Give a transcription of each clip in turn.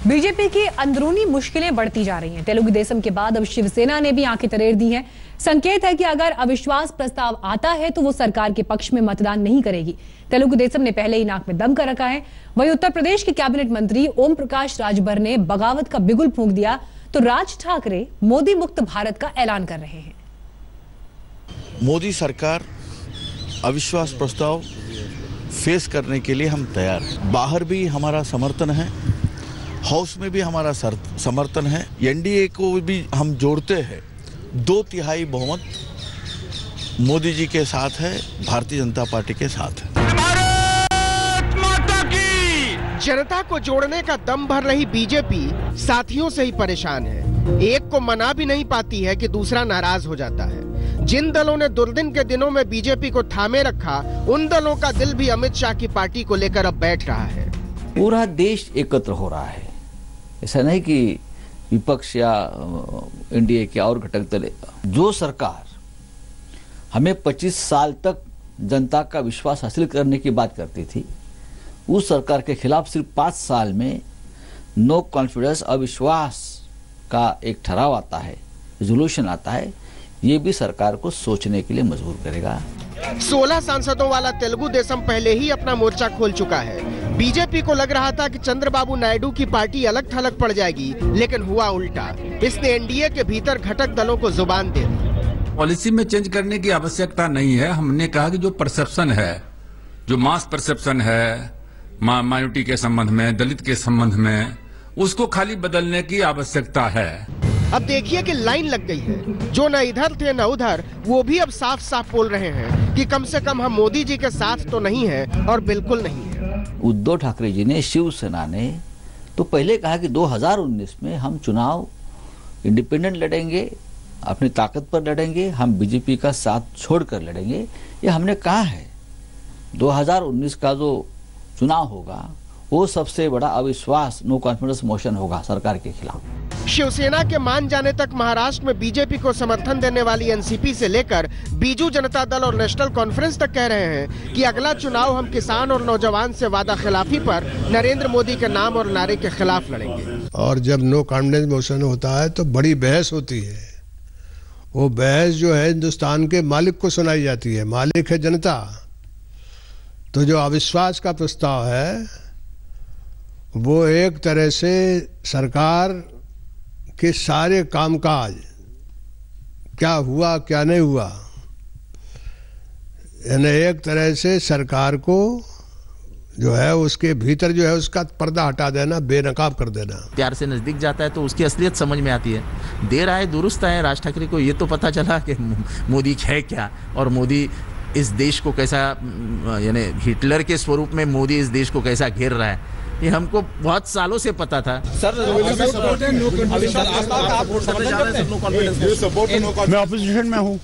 BJP की अंदरूनी मुश्किलें बढ़ती जा रही हैं। तेलुगु देशम के बाद अब शिवसेना ने भी आंखें तरेर दी हैं। संकेत है कि अगर अविश्वास प्रस्ताव आता है तो वो सरकार के पक्ष में मतदान नहीं करेगी। तेलुगु देशम ने पहले ही नाक में दम कर रखा है। वहीं उत्तर प्रदेश के कैबिनेट मंत्री ओम प्रकाश राजभर ने बगावत का बिगुल फूंक दिया तो राज ठाकरे मोदी मुक्त भारत का ऐलान कर रहे हैं। मोदी सरकार अविश्वास प्रस्ताव फेस करने के लिए हम तैयार हैं। बाहर भी हमारा समर्थन है, हाउस में भी हमारा समर्थन है। एनडीए को भी हम जोड़ते हैं। 2/3 बहुमत मोदी जी के साथ है, भारतीय जनता पार्टी के साथ है। भारत माता की। जनता को जोड़ने का दम भर रही बीजेपी साथियों से ही परेशान है। एक को मना भी नहीं पाती है कि दूसरा नाराज हो जाता है। जिन दलों ने दुर्दिन के दिनों में बीजेपी को थामे रखा, उन दलों का दिल भी अमित शाह की पार्टी को लेकर अब बैठ रहा है। पूरा देश एकत्र हो रहा है। ऐसा नहीं कि विपक्ष या एनडीए के और घटक दल। जो सरकार हमें 25 साल तक जनता का विश्वास हासिल करने की बात करती थी, उस सरकार के खिलाफ सिर्फ 5 साल में नो कॉन्फिडेंस अविश्वास का एक ठराव आता है, रेजोल्यूशन आता है। ये भी सरकार को सोचने के लिए मजबूर करेगा। 16 सांसदों वाला तेलुगु देशम पहले ही अपना मोर्चा खोल चुका है। बीजेपी को लग रहा था कि चंद्रबाबू नायडू की पार्टी अलग थलग पड़ जाएगी, लेकिन हुआ उल्टा। इसने एनडीए के भीतर घटक दलों को जुबान दे दी। पॉलिसी में चेंज करने की आवश्यकता नहीं है। हमने कहा कि जो परसेप्शन है, जो मास परसेप्शन है माइनॉरिटी के संबंध में, दलित के संबंध में, उसको खाली बदलने की आवश्यकता है। अब देखिए कि लाइन लग गई है। जो न इधर थे न उधर, वो भी अब साफ साफ बोल रहे हैं कि कम से कम हम मोदी जी के साथ तो नहीं है और बिल्कुल नहीं है। उद्धव ठाकरे जी ने, शिवसेना ने तो पहले कहा कि 2019 में हम चुनाव इंडिपेंडेंट लड़ेंगे, अपनी ताकत पर लड़ेंगे, हम बीजेपी का साथ छोड़कर लड़ेंगे। ये हमने कहा है। 2019 का जो चुनाव होगा वो सबसे बड़ा अविश्वास नो कॉन्फिडेंस मोशन होगा सरकार के खिलाफ। शिवसेना के मान जाने तक महाराष्ट्र में बीजेपी को समर्थन देने वाली एनसीपी से लेकर बीजू जनता दल और नेशनल कॉन्फ्रेंस तक कह रहे हैं कि अगला चुनाव हम किसान और नौजवान से वादा खिलाफी पर नरेंद्र मोदी के नाम और नारे के खिलाफ लड़ेंगे। और जब नो कॉन्फिडेंस मोशन होता है तो बड़ी बहस होती है। वो बहस जो है हिंदुस्तान के मालिक को सुनाई जाती है। मालिक है जनता। तो जो अविश्वास का प्रस्ताव है वो एक तरह से सरकार के सारे कामकाज, क्या हुआ क्या नहीं हुआ, यानी एक तरह से सरकार को जो है उसके भीतर जो है उसका पर्दा हटा देना, बेनकाब कर देना। प्यार से नजदीक जाता है तो उसकी असलियत समझ में आती है। देर आए दुरुस्त आए। राज ठाकरे को ये तो पता चला कि मोदी है क्या और मोदी इस देश को कैसा, यानी हिटलर के स्वरूप में मोदी इस देश को कैसा घेर रहा है, ये हमको बहुत सालों से पता था। सर, मैं ऑपोजिशन में हूँ।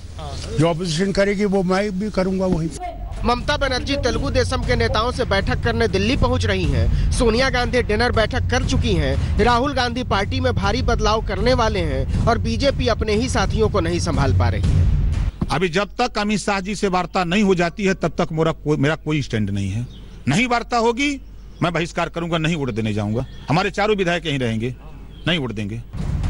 जो ऑपोजिशन करेगी वो मैं भी करूँगा वही। ममता बनर्जी तेलुगु देशम के नेताओं से बैठक करने दिल्ली पहुंच रही हैं। सोनिया गांधी डिनर बैठक कर चुकी हैं। राहुल गांधी पार्टी में भारी बदलाव करने वाले हैं और बीजेपी अपने ही साथियों को नहीं संभाल पा रही है। अभी जब तक अमित शाह जी से वार्ता नहीं हो जाती है तब तक मेरा कोई स्टैंड नहीं है। नहीं वार्ता होगी मैं बहिष्कार करूंगा, नहीं वोट देने जाऊंगा। हमारे चारों विधायक यहीं रहेंगे, नहीं वोट देंगे।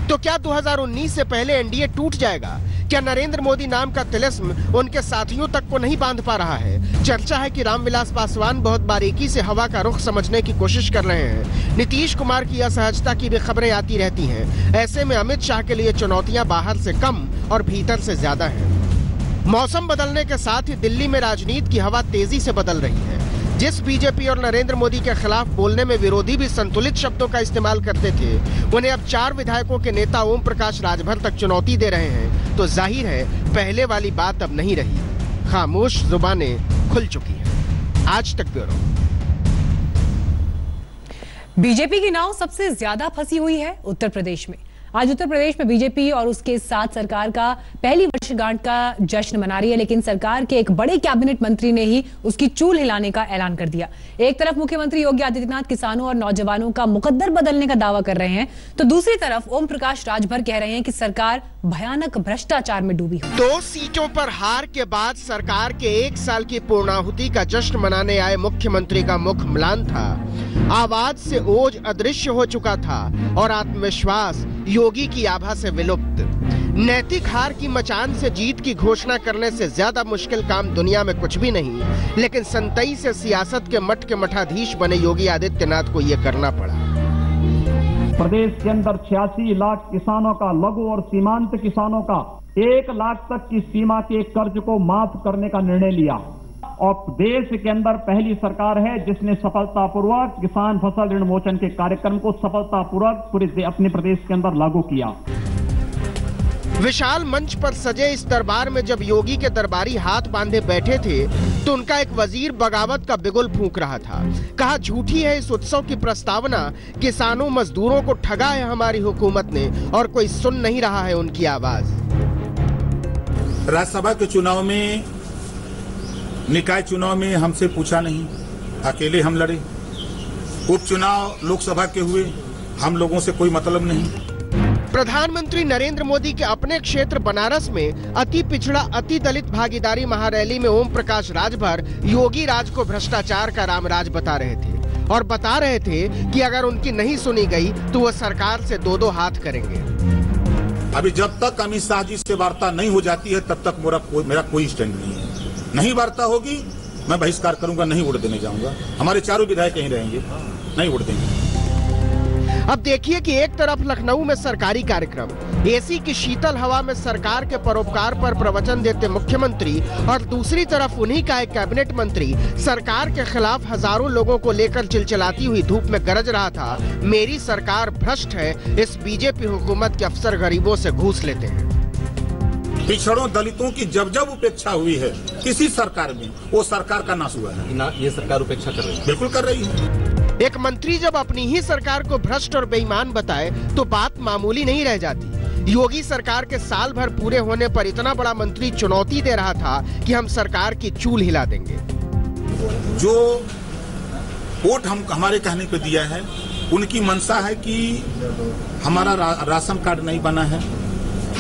तो क्या 2019 से पहले एनडीए टूट जाएगा? क्या नरेंद्र मोदी नाम का तिलिस्म उनके साथियों तक को नहीं बांध पा रहा है? चर्चा है कि रामविलास पासवान बहुत बारीकी से हवा का रुख समझने की कोशिश कर रहे हैं। नीतीश कुमार की असहजता की भी खबरें आती रहती हैं। ऐसे में अमित शाह के लिए चुनौतियां बाहर से कम और भीतर से ज्यादा हैं। मौसम बदलने के साथ ही दिल्ली में राजनीति की हवा तेजी से बदल रही है। जिस बीजेपी और नरेंद्र मोदी के खिलाफ बोलने में विरोधी भी संतुलित शब्दों का इस्तेमाल करते थे, उन्हें अब 4 विधायकों के नेता ओम प्रकाश राजभर तक चुनौती दे रहे हैं। तो जाहिर है पहले वाली बात अब नहीं रही। खामोश जुबानें खुल चुकी हैं। आज तक ब्यूरो। बीजेपी की नाव सबसे ज्यादा फंसी हुई है उत्तर प्रदेश में। आज उत्तर प्रदेश में बीजेपी और उसके साथ सरकार का पहली वर्षगांठ का जश्न मना रही है, लेकिन सरकार के एक बड़े कैबिनेट मंत्री ने ही उसकी चूल हिलाने का ऐलान कर दिया। एक तरफ मुख्यमंत्री योगी आदित्यनाथ किसानों और नौजवानों का मुकद्दर बदलने का दावा कर रहे हैं, तो दूसरी तरफ ओम प्रकाश राजभर कह रहे हैं कि सरकार भयानक भ्रष्टाचार में डूबी हुई। 2 सीटों पर हार के बाद सरकार के 1 साल की पूर्णाहुति का जश्न मनाने आए मुख्यमंत्री का मुख म्लान था। आवाज से ओज अदृश्य हो चुका था और आत्मविश्वास योगी की आभा से विलुप्त। नैतिक हार की मचान से जीत की घोषणा करने से ज्यादा मुश्किल काम दुनिया में कुछ भी नहीं, लेकिन संतई से सियासत के मठ के मठाधीश बने योगी आदित्यनाथ को यह करना पड़ा। प्रदेश के अंदर 86 लाख किसानों का, लघु और सीमांत किसानों का 1 लाख तक की सीमा के कर्ज को माफ करने का निर्णय लिया और देश के अंदर पहली सरकार है जिसने सफलतापूर्वक किसान फसल ऋण मोचन के कार्यक्रम को सफलतापूर्वक पूरे अपने प्रदेश के अंदर लागू किया। विशाल मंच पर सजे इस दरबार में जब योगी के दरबारी हाथ बांधे बैठे थे तो उनका एक वजीर बगावत का बिगुल फूंक रहा था। कहा, झूठी है इस उत्सव की प्रस्तावना, किसानों मजदूरों को ठगा है हमारी हुकूमत ने और कोई सुन नहीं रहा है उनकी आवाज। राज्यसभा के चुनाव में, निकाय चुनाव में हमसे पूछा नहीं, अकेले हम लड़े। उपचुनाव लोकसभा के हुए, हम लोगों से कोई मतलब नहीं। प्रधानमंत्री नरेंद्र मोदी के अपने क्षेत्र बनारस में अति पिछड़ा अति दलित भागीदारी महारैली में ओम प्रकाश राजभर योगी राज को भ्रष्टाचार का रामराज बता रहे थे और बता रहे थे कि अगर उनकी नहीं सुनी गई तो वो सरकार से 2-2 हाथ करेंगे। अभी जब तक अमित शाह जी से वार्ता नहीं हो जाती है तब तक मेरा कोई स्टैंड नहीं है। नहीं वार्ता होगी मैं बहिष्कार करूंगा, नहीं वोट देने जाऊंगा। हमारे चारों विधायक यहीं रहेंगे, नहीं वोट देंगे। अब देखिए कि एक तरफ लखनऊ में सरकारी कार्यक्रम, एसी की शीतल हवा में सरकार के परोपकार पर प्रवचन देते मुख्यमंत्री और दूसरी तरफ उन्हीं का एक कैबिनेट मंत्री सरकार के खिलाफ हजारों लोगों को लेकर चिलचिलाती हुई धूप में गरज रहा था, मेरी सरकार भ्रष्ट है, इस बीजेपी हुकूमत के अफसर गरीबों से घूस लेते हैं। पिछड़ों दलितों की जब जब उपेक्षा हुई है किसी सरकार में, वो सरकार का नाश हुआ है। ये सरकार उपेक्षा कर रही है, बिल्कुल कर रही है। एक मंत्री जब अपनी ही सरकार को भ्रष्ट और बेईमान बताए तो बात मामूली नहीं रह जाती। योगी सरकार के साल भर पूरे होने पर इतना बड़ा मंत्री चुनौती दे रहा था कि हम सरकार की चूल हिला देंगे। जो वोट हम हमारे कहने पे दिया है, उनकी मंशा है कि हमारा राशन कार्ड नहीं बना है,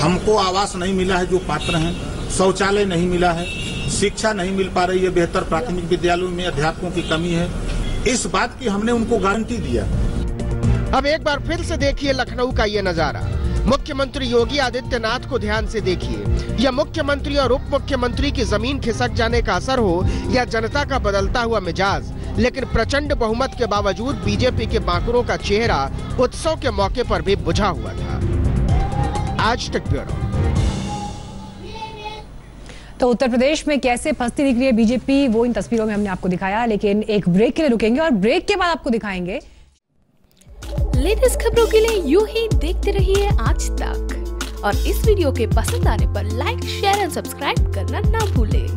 हमको आवास नहीं मिला है जो पात्र हैं, शौचालय नहीं मिला है, शिक्षा नहीं मिल पा रही है, बेहतर प्राथमिक विद्यालयों में अध्यापकों की कमी है। इस बात की हमने उनको गारंटी दिया। अब एक बार फिर से देखिए लखनऊ का ये नजारा। मुख्यमंत्री योगी आदित्यनाथ को ध्यान से देखिए। या मुख्यमंत्री और उप मुख्यमंत्री की जमीन खिसक जाने का असर हो या जनता का बदलता हुआ मिजाज, लेकिन प्रचंड बहुमत के बावजूद बीजेपी के बांकुरों का चेहरा उत्सव के मौके पर भी बुझा हुआ था। आज तक ब्यूरो। तो उत्तर प्रदेश में कैसे फंसती दिख रही है बीजेपी, वो इन तस्वीरों में हमने आपको दिखाया, लेकिन एक ब्रेक के लिए रुकेंगे और ब्रेक के बाद आपको दिखाएंगे। लेटेस्ट खबरों के लिए यूं ही देखते रहिए आज तक और इस वीडियो के पसंद आने पर लाइक, शेयर एंड सब्सक्राइब करना ना भूलें।